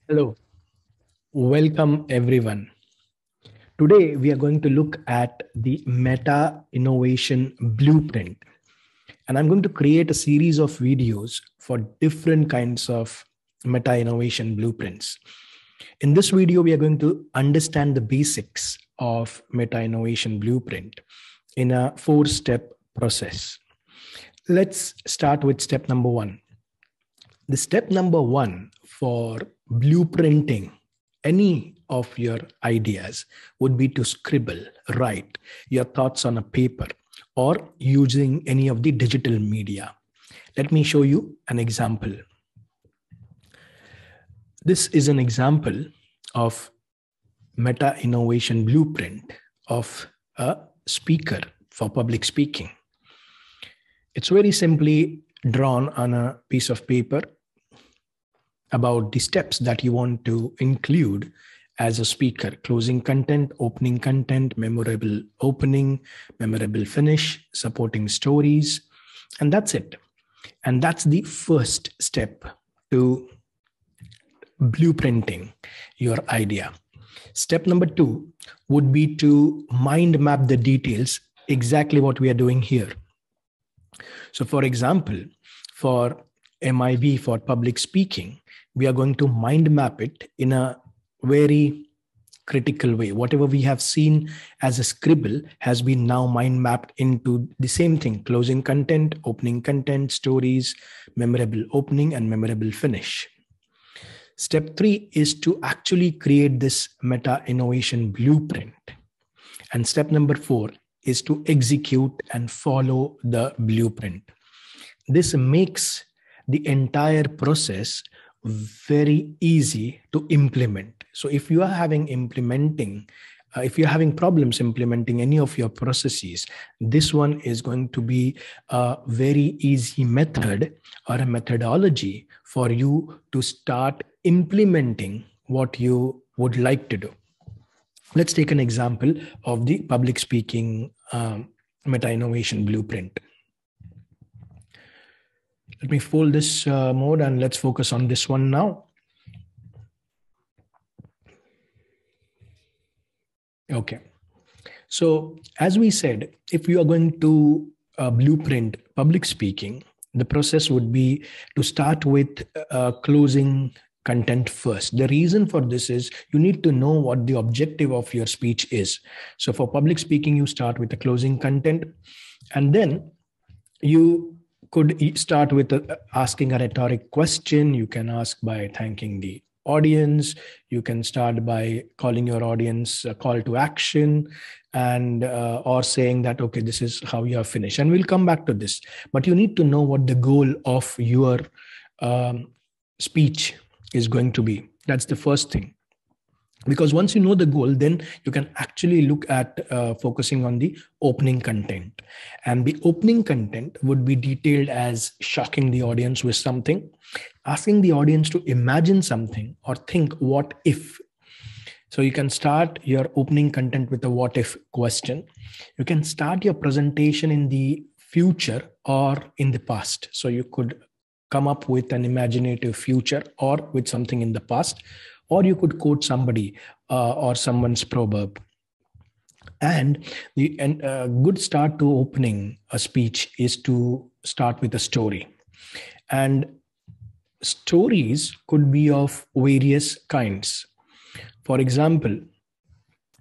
Hello, welcome everyone. Today we are going to look at the meta innovation blueprint, and I'm going to create a series of videos for different kinds of meta innovation blueprints. In this video, we are going to understand the basics of meta innovation blueprint in a 4-step process. Let's start with step number 1. The step number 1 for blueprinting any of your ideas would be to scribble, write your thoughts on a paper or using any of the digital media. Let me show you an example. This is an example of meta innovation blueprint of a speaker for public speaking. It's very simply drawn on a piece of paper about the steps that you want to include as a speaker: closing content, opening content, memorable opening, memorable finish, supporting stories, and that's it. And that's the first step to blueprinting your idea. Step number 2 would be to mind map the details, exactly what we are doing here. So for example, for MIB, for public speaking, we are going to mind map it in a very critical way. Whatever we have seen as a scribble has been now mind mapped into the same thing: closing content, opening content, stories, memorable opening, and memorable finish. Step 3 is to actually create this meta innovation blueprint. And step number 4 is to execute and follow the blueprint. This makes the entire process very easy to implement. So if you are having problems implementing any of your processes, this one is going to be a very easy method or a methodology for you to start implementing what you would like to do. Let's take an example of the public speaking meta innovation blueprint. Let me fold this mode and let's focus on this one now. Okay. So as we said, if you are going to blueprint public speaking, the process would be to start with closing content first. The reason for this is you need to know what the objective of your speech is. So for public speaking, you start with the closing content, and then you could start with asking a rhetoric question. You can ask by thanking the audience. You can start by calling your audience a call to action, and or saying that, okay, this is how you are finished. And we'll come back to this. But you need to know what the goal of your speech is going to be. That's the first thing. Because once you know the goal, then you can actually look at focusing on the opening content. And the opening content would be detailed as shocking the audience with something, asking the audience to imagine something or think, what if? So you can start your opening content with a what if question. You can start your presentation in the future or in the past. So you could come up with an imaginative future or with something in the past, or you could quote somebody or someone's proverb. And the good start to opening a speech is to start with a story. And stories could be of various kinds. For example,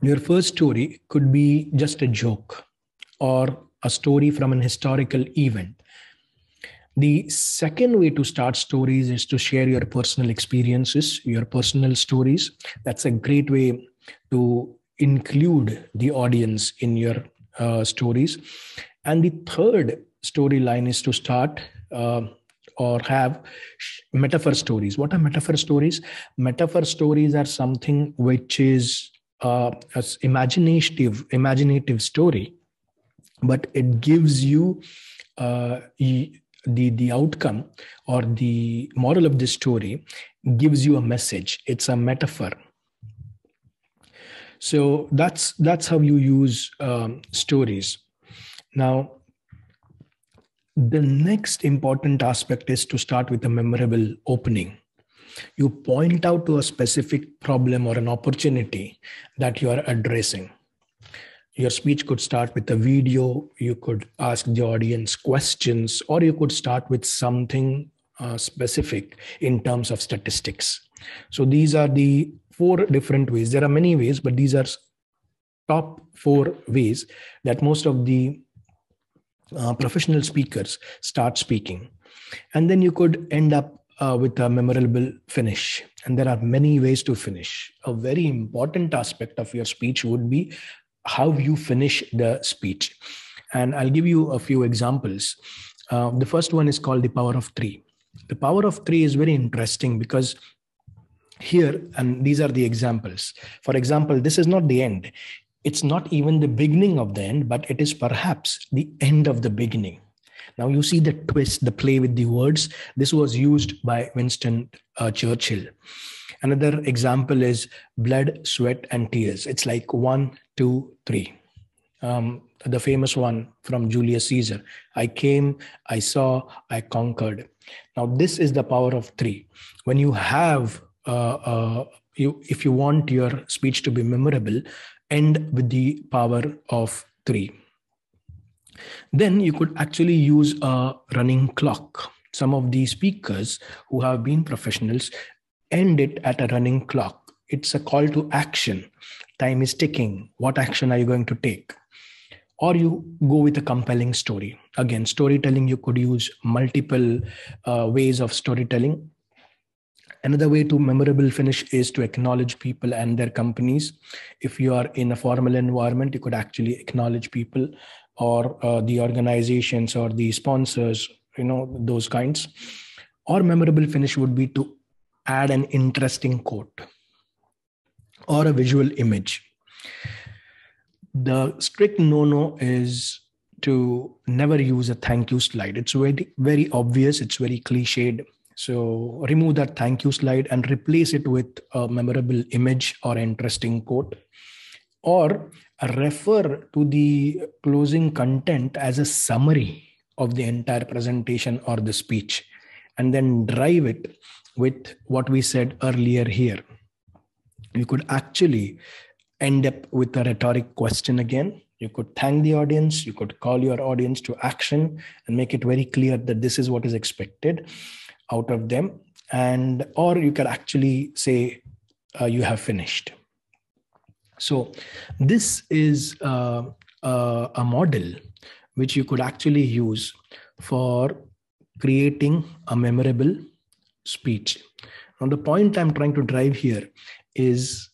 your first story could be just a joke or a story from an historical event. The second way to start stories is to share your personal experiences, your personal stories. That's a great way to include the audience in your stories. And the third storyline is to start or have metaphor stories. What are metaphor stories? Metaphor stories are something which is an imaginative story, but it gives you the outcome or the moral of this story gives you a message. It's a metaphor. So that's how you use stories. Now, the next important aspect is to start with a memorable opening. You point out to a specific problem or an opportunity that you are addressing. Your speech could start with a video, you could ask the audience questions, or you could start with something specific in terms of statistics. So these are the 4 different ways. There are many ways, but these are top 4 ways that most of the professional speakers start speaking. And then you could end up with a memorable finish. And there are many ways to finish. A very important aspect of your speech would be how you finish the speech. And I'll give you a few examples. The first one is called the power of 3. The power of 3 is very interesting because here, and these are the examples. For example, this is not the end. It's not even the beginning of the end, but it is perhaps the end of the beginning. Now you see the twist, the play with the words. This was used by Winston Churchill. Another example is blood, sweat, and tears. It's like 1, 2, 3. The famous one from Julius Caesar. I came, I saw, I conquered. Now this is the power of 3. When you have, if you want your speech to be memorable, end with the power of 3. Then you could actually use a running clock. Some of the speakers who have been professionals end it at a running clock. It's a call to action. Time is ticking. What action are you going to take? Or you go with a compelling story. Again, storytelling, you could use multiple ways of storytelling. Another way to memorable finish is to acknowledge people and their companies. If you are in a formal environment, you could actually acknowledge people or the organizations or the sponsors, those kinds. Or memorable finish would be to add an interesting quote or a visual image. The strict no-no is to never use a thank you slide. It's very, very obvious. It's very cliched. So remove that thank you slide and replace it with a memorable image or interesting quote, or refer to the closing content as a summary of the entire presentation or the speech, and then drive it with what we said earlier here. You could actually end up with a rhetoric question again. You could thank the audience. You could call your audience to action and make it very clear that this is what is expected out of them. Or you could actually say you have finished. So this is a model which you could actually use for creating a memorable speech. Now, the point I'm trying to drive here is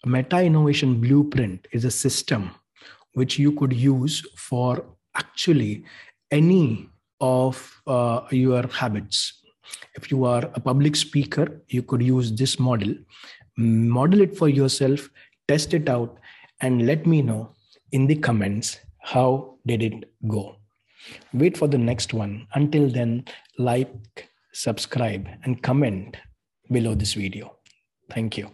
Meta Innovation Blueprint is a system which you could use for actually any of your habits. If you are a public speaker, you could use this model it for yourself, test it out, and let me know in the comments how did it go. Wait for the next one. Until then, like, subscribe, and comment below this video. Thank you.